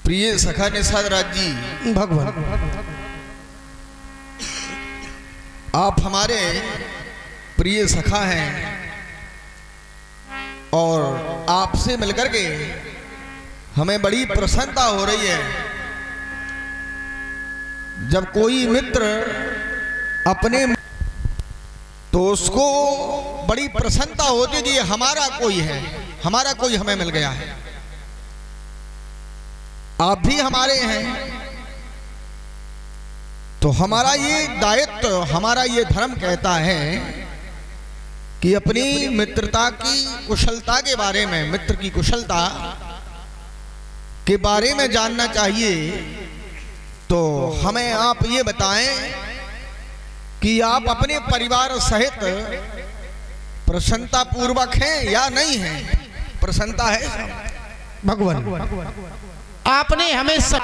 प्रिय सखा निषाद राज जी, भगवान आप हमारे प्रिय सखा हैं और आपसे मिलकर के हमें बड़ी प्रसन्नता हो रही है। जब कोई मित्र अपने तो उसको बड़ी प्रसन्नता होती है कि हमारा कोई है, हमारा कोई हमें मिल गया है। आप भी हमारे हैं तो हमारा ये दायित्व, हमारा ये धर्म कहता है कि अपनी मित्रता की कुशलता के बारे में, मित्र की कुशलता के बारे में जानना चाहिए। तो हमें आप ये बताएं कि आप अपने परिवार सहित प्रसन्नता पूर्वक हैं या नहीं हैं? प्रसन्नता है भगवान आपने हमें सब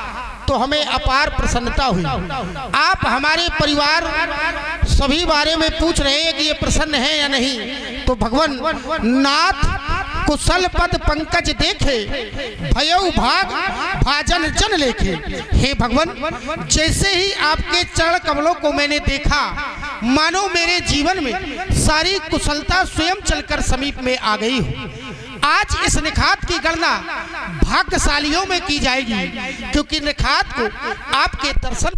तो हमें अपार प्रसन्नता हुई। आप हमारे परिवार सभी बारे में पूछ रहे हैं कि ये प्रसन्न है या नहीं। तो भगवान नाथ कुशल पद पंकज देखे, भयउ भाग भाजन जन लेखे। हे भगवान, जैसे ही आपके चरण कमलों को मैंने देखा, मानो मेरे जीवन में सारी कुशलता स्वयं चलकर समीप में आ गई हो। आज इस निखात की गणना भाग्यशालियों में की जाएगी, क्योंकि निखात को आपके दर्शन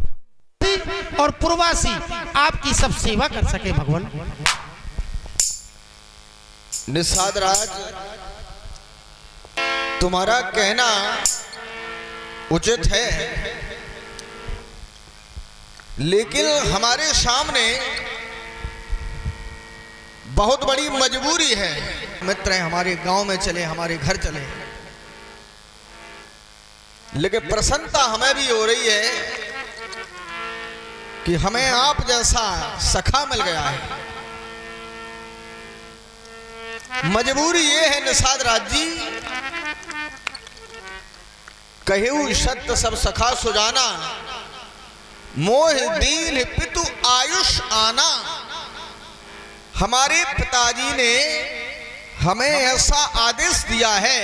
और पूर्वासी आपकी सब सेवा कर सके। भगवान निषाद राज, तुम्हारा कहना उचित है, लेकिन हमारे सामने बहुत बड़ी मजबूरी है। मित्र हैं, हमारे गांव में चले, हमारे घर चले, लेकिन प्रसन्नता हमें भी हो रही है कि हमें आप जैसा सखा मिल गया है। मजबूरी ये है निषाद राज जी, कहू सत्य सब सखा सुजाना, मोह दीन पितु आयुष आना। हमारे पिताजी ने हमें ऐसा आदेश दिया है,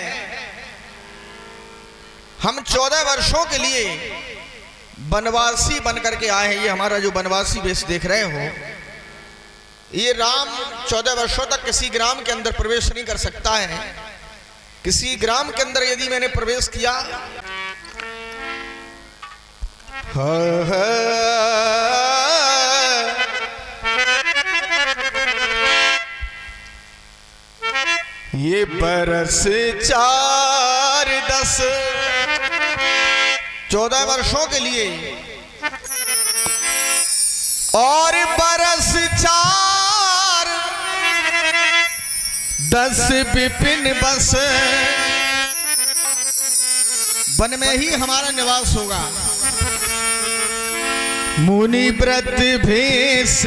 हम 14 वर्षों के लिए वनवासी बनकर के आए हैं। ये हमारा जो वनवासी वेश देख रहे हो, ये राम 14 वर्षों तक किसी ग्राम के अंदर प्रवेश नहीं कर सकता है। किसी ग्राम के अंदर यदि मैंने प्रवेश किया, ये बरस 4 10 14 वर्षों के लिए और बरस 4 10 विपिन बस, वन में ही हमारा निवास होगा। मुनि व्रत भेष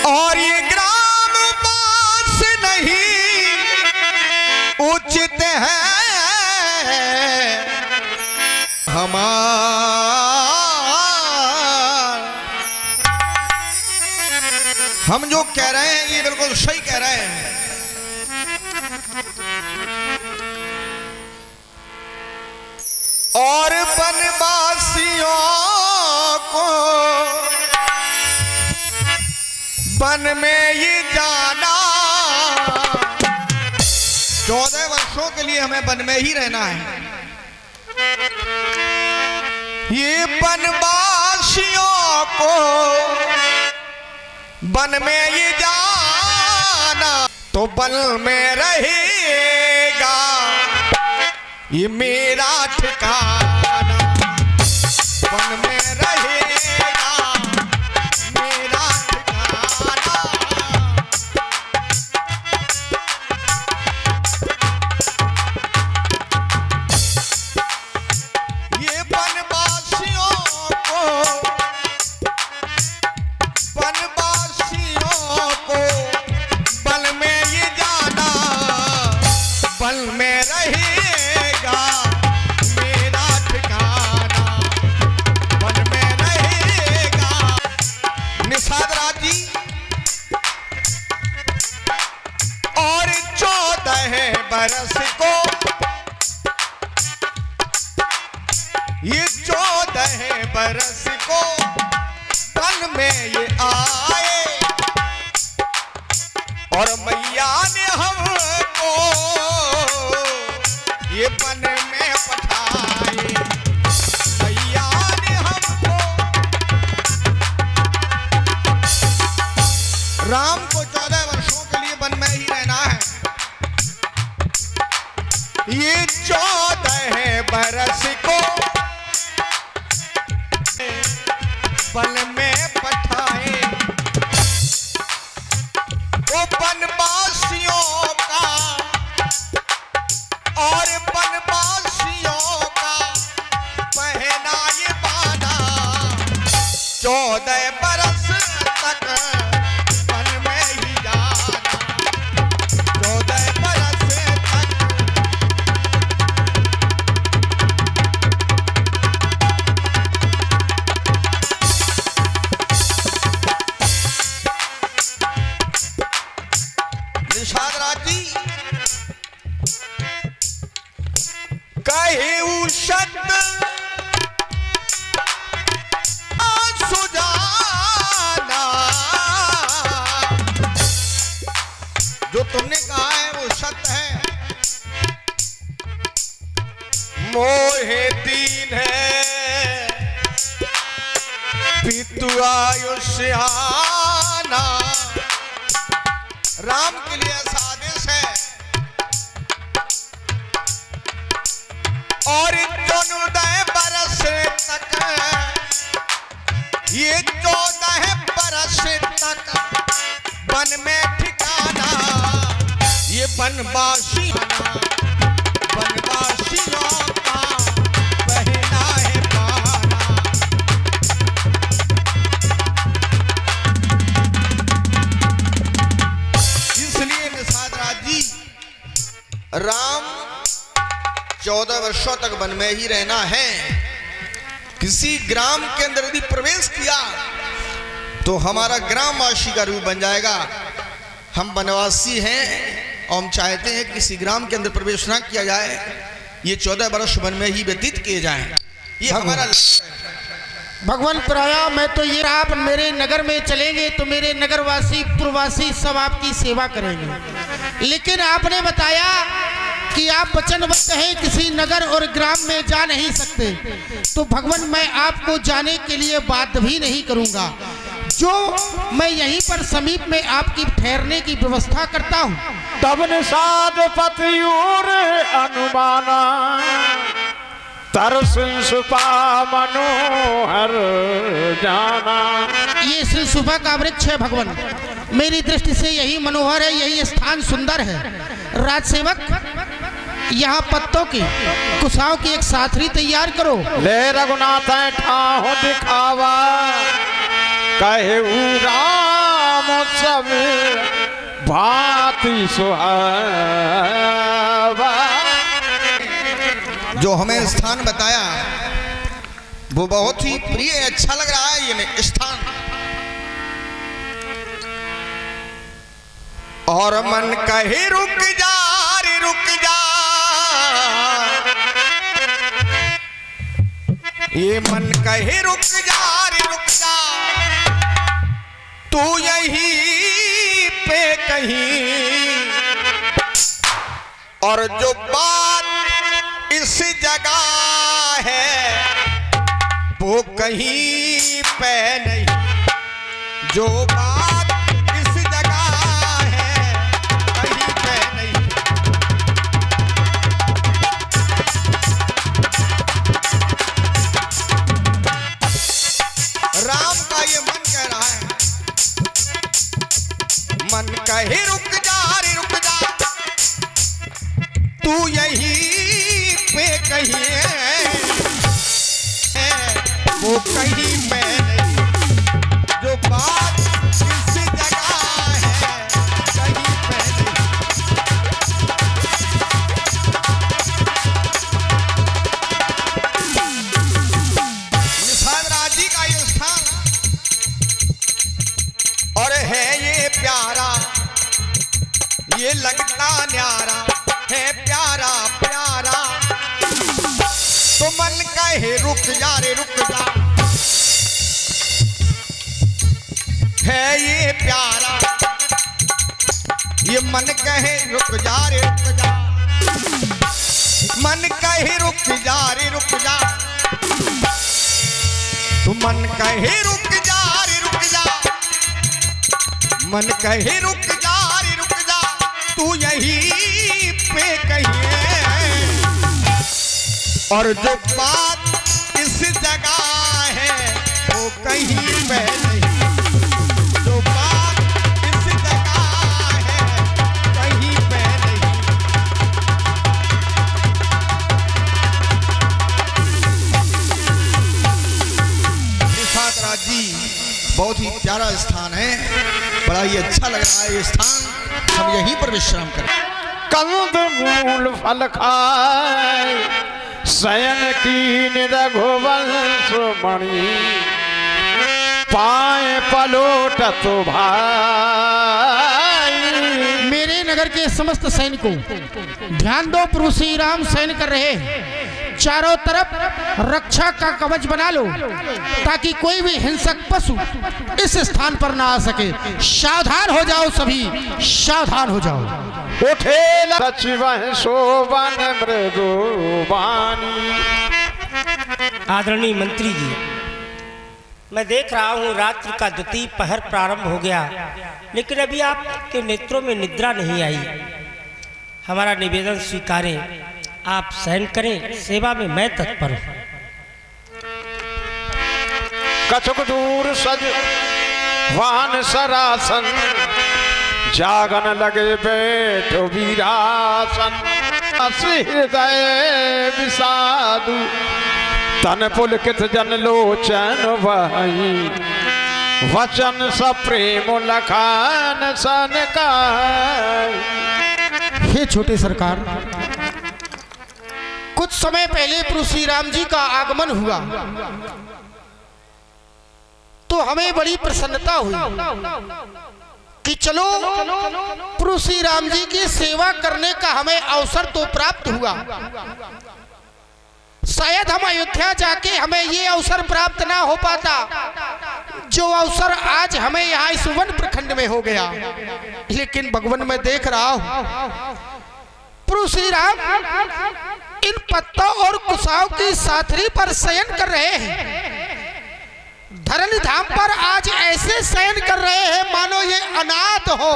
और ये ग्राम वास नहीं उचित है हम जो कह रहे हैं ये बिल्कुल सही कह रहे हैं। और वनवासियों को वन में ये जाना, 14 वर्षों के लिए हमें वन में ही रहना है। ये वनवासियों को वन में ये जाना, तो वन में रहेगा ये मेरा ठिकाना। वन में रहेगा मेरा ठिकाना। ये वनवासियों को ये आए और मैया ने हमको ये वन में पठाए। मैया ने हमको राम को 14 वर्षों के लिए वन में ही रहना है। ये 14 बरस को वन में पठाए। वो वनवासियों का और वनवासियों का पहना ये बाना 14 बरस तक वन में ही जाना। 14 बरस तक निषाद राज जी कहे शब्द सुजाना। जो तुमने कहा है वो सत्य है। मोहे दीन है पितु आयुष्याना। राम के लिए ऐसा आदेश है और 14 बरस तक ये 14 बरस तक वन में ठिकाना। ये वनवासी वनवासियों का पहना है पाना। इसलिए निषाद राज जी राम 14 वर्षों तक वन में ही रहना है। किसी ग्राम के अंदर यदि प्रवेश किया तो हमारा ग्रामवासी का रूप बन जाएगा। हम वनवासी हैं और हम चाहते हैं किसी ग्राम के अंदर प्रवेश ना किया जाए। ये 14 वर्ष वन में ही व्यतीत किए जाएं। ये हमारा लक्ष्य है। भगवान प्राया मैं तो ये आप मेरे नगर में चलेंगे तो मेरे नगरवासी प्रवासी सब आपकी सेवा करेंगे। लेकिन आपने बताया कि आप वचनबद्ध हैं, किसी नगर और ग्राम में जा नहीं सकते, तो भगवान मैं आपको जाने के लिए बाध्य भी नहीं करूंगा। जो मैं यहीं पर समीप में आपकी ठहरने की व्यवस्था करता हूँ। तब निषाद पतियूर अनुमाना तरसुपा मनोहर जाना। ये श्री सुबह का वृक्ष है भगवान, मेरी दृष्टि से यही मनोहर है, यही स्थान सुंदर है। राजसेवक यहाँ पत्तों की कुशाओं की एक साथरी तैयार करो। ले रघुनाथ ठाहो दिखावा कहे राम सब भांति सुहावा। जो हमें स्थान बताया वो बहुत ही प्रिय अच्छा लग रहा है ये स्थान। और मन कहे रुक जा रे रुक जा, ये मन कहे रुक जा रे रुक जा, तू यहीं पे कहीं। और जो बात इस जगह है वो कहीं पे नहीं। जो बात इस जगह है कहीं पे नहीं। राम का ये मन कह रहा है, मन कहे रुक जा रे रुक जा, तू यहीं पे कहीं है वो कहीं पे नहीं। जो बात इस जगह है कहीं पे नहीं। निषाद राज जी का ये स्थान और है ये प्यारा, ये लगता न्यारा है, प्यारा प्यारा। तो मन कहे रुक जा रे रुक जा, है ये प्यारा, ये मन कहे रुक जा रे रुक जा, मन कहे रुक जा रे रुक जा, तू मन कहे रुक जा रे रुक जा, मन कहे रुक जा रे रुक जा, तू यहीं पे कहिए। और जो बात इस जगह है वो कहीं पे नहीं, जो बात इस जगह है कहीं पे नहीं। निशांतराज जी बहुत ही प्यारा स्थान है, बड़ा ही अच्छा लग रहा है ये स्थान, हम यहीं पर विश्राम करें। कंद मूल फल खाए शयन की रघुवंश मणि, पाए पलोट तो भाई। मेरे नगर के समस्त सैनिकों ध्यान दो, प्रभु श्री राम सैन कर रहे हैं, चारों तरफ रक्षा का कवच बना लो ताकि कोई भी हिंसक पशु इस स्थान पर ना आ सके। सावधान हो जाओ, सभी सावधान हो जाओ। उठे सचिव शोभन मृदुबानी। आदरणीय मंत्री जी, मैं देख रहा हूँ रात्रि का द्वितीय पहर प्रारंभ हो गया, लेकिन अभी आपके नेत्रों में निद्रा नहीं आई। हमारा निवेदन स्वीकारें, आप सहन करें, सेवा में मैं तत्पर हूँ। कछुक दूर सज वाहन सरासन, जागन लगे बैठो वीरासन। हृदय विषादु तन पुलकित जन लोचन वही, वचन स प्रेम लखान सन का। हे छोटे सरकार, कुछ समय पहले प्रभु श्री राम जी का आगमन हुआ तो हमें बड़ी प्रसन्नता हुई कि चलो प्रभु श्री राम जी की सेवा करने का हमें अवसर तो प्राप्त हुआ। शायद हम अयोध्या जाके हमें ये अवसर प्राप्त ना हो पाता जो अवसर आज हमें यहाँ इस वन प्रखंड में हो गया। लेकिन भगवान मैं देख रहा हूँ प्रभु श्री राम इन पत्तों और कुशाओं की साथरी पर शयन कर रहे हैं। धरनी धाम पर आज ऐसे शयन कर रहे हैं मानो ये अनाथ हो,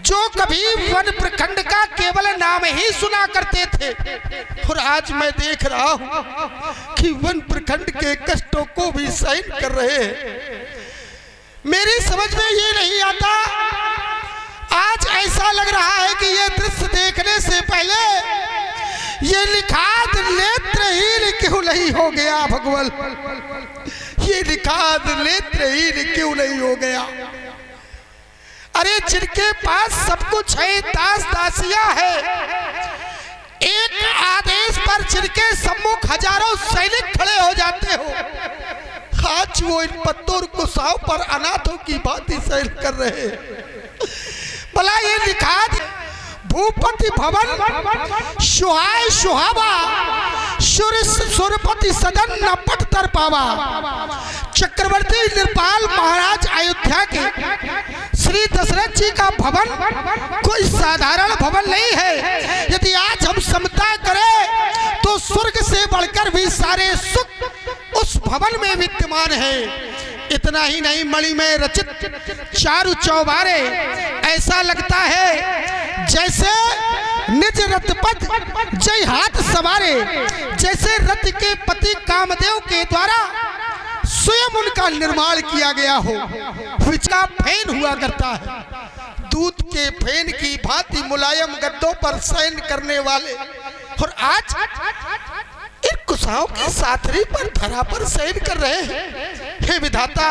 जो कभी वन प्रखंड का केवल नाम ही सुना करते थे। और आज मैं देख रहा हूँ कि वन प्रखंड के कष्टों को भी शयन कर रहे हैं। मेरी समझ में ये नहीं आता, आज ऐसा लग रहा है कि ये दृश्य देखने से पहले ये निखात नेत्रहीन क्यों नहीं हो गया भगवान, ये निखात नेत्रहीन क्यों नहीं हो गया। अरे जिनके पास सब कुछ है, दास दासियां है, एक आदेश पर जिनके सम्मुख हजारों सैनिक खड़े हो जाते हो, आज वो इन पत्तों और कुशाओं पर अनाथों की बात ही सहन कर रहे हैं। भला ये लिखा भूपति भवन सुहाय सुहावा, सुरपति सदन न पट तर पावा। चक्रवर्ती निर्पाल महाराज अयोध्या के श्री दशरथ जी का भवन कोई साधारण भवन नहीं है। यदि आज हम समता करें तो स्वर्ग से बढ़कर भी सारे सुख उस भवन में विद्यमान है। इतना ही नहीं, मणि में रचित चारु चौबारे, ऐसा लगता है जैसे निज रथपथ जय हाथ सवारे, जैसे रथ के पति कामदेव के द्वारा स्वयं उनका निर्माण किया गया हो। विचका फैन हुआ करता है, दूध के फैन की भांति मुलायम गद्दों पर शयन करने वाले, और आज इन कुशाओं की साथरी पर धरा पर शयन कर रहे हैं। हे विधाता,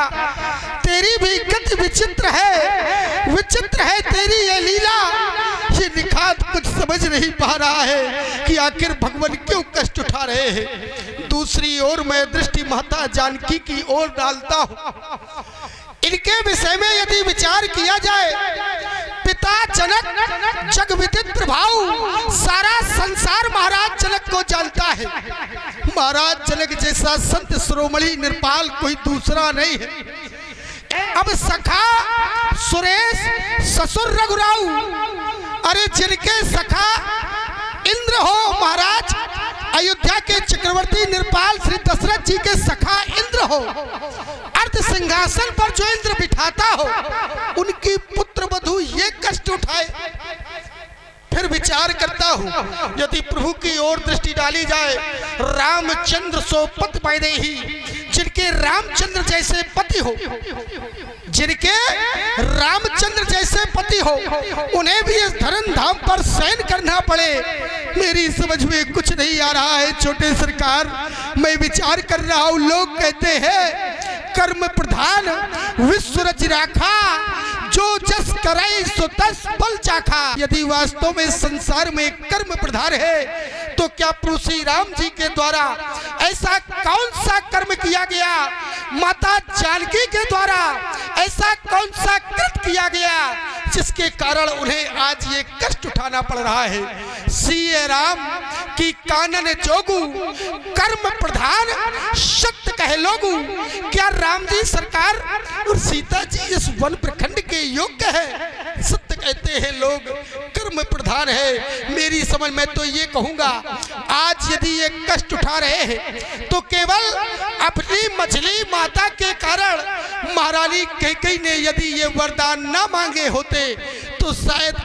तेरी भी गति विचित्र है, विचित्र है तेरी ये लीला। ये निखात कुछ समझ नहीं पा रहा है कि आखिर भगवान क्यों कष्ट उठा रहे हैं। दूसरी ओर मैं दृष्टि माता जानकी की ओर डालता हूँ। इनके विषय में यदि विचार किया जाए, पिता जनक जग विदित प्रभाव, सारा संसार महाराज जनक को जानता है। महाराज जनक जैसा संत शिरोमणि निर्पाल कोई दूसरा नहीं है। अब सखा सुरेश ससुर रघुराऊ, अरे जिनके सखा इंद्र हो महाराज, अयोध्या के चक्रवर्ती निर्पाल श्री दशरथ जी के सखा इंद्र हो, अर्ध सिंहासन पर जो इंद्र बिठाता हो, उनकी पुत्र वधू ये कष्ट उठाए। फिर विचार करता हूँ, यदि प्रभु की ओर दृष्टि डाली जाए, रामचंद्र सो पति पैदेही, जिनके रामचंद्र जैसे पति हो, जिनके रामचंद्र जैसे पति हो, उन्हें भी इस धर्म धाम पर शयन करना पड़े। मेरी समझ में कुछ नहीं आ रहा है छोटे सरकार। मैं विचार कर रहा हूँ, लोग कहते हैं कर्म प्रधान विश्व रच राखा, जो जस करे सो तस फल चाखा। यदि वास्तव में संसार में कर्म प्रधान है, तो क्या प्रभु श्री राम जी के द्वारा ऐसा कौन सा कर्म किया गया, माता जानकी के द्वारा ऐसा कौन सा कृत किया गया, जिसके कारण उन्हें आज ये कष्ट उठाना पड़ रहा है। सीए राम की कानन जोगू, कर्म प्रधान सत्य कहे लोगू। क्या राम जी सरकार और सीता जी इस वन प्रखंड के योग्य है? सत्य कहते हैं लोग, कर्म प्रधान है। मेरी समझ में तो ये कहूंगा, आज यदि ये कष्ट उठा रहे हैं तो केवल अपनी मछली माता के कारण महारानी कैकेयी ने यदि ये वरदान ना मांगे होते तो शायद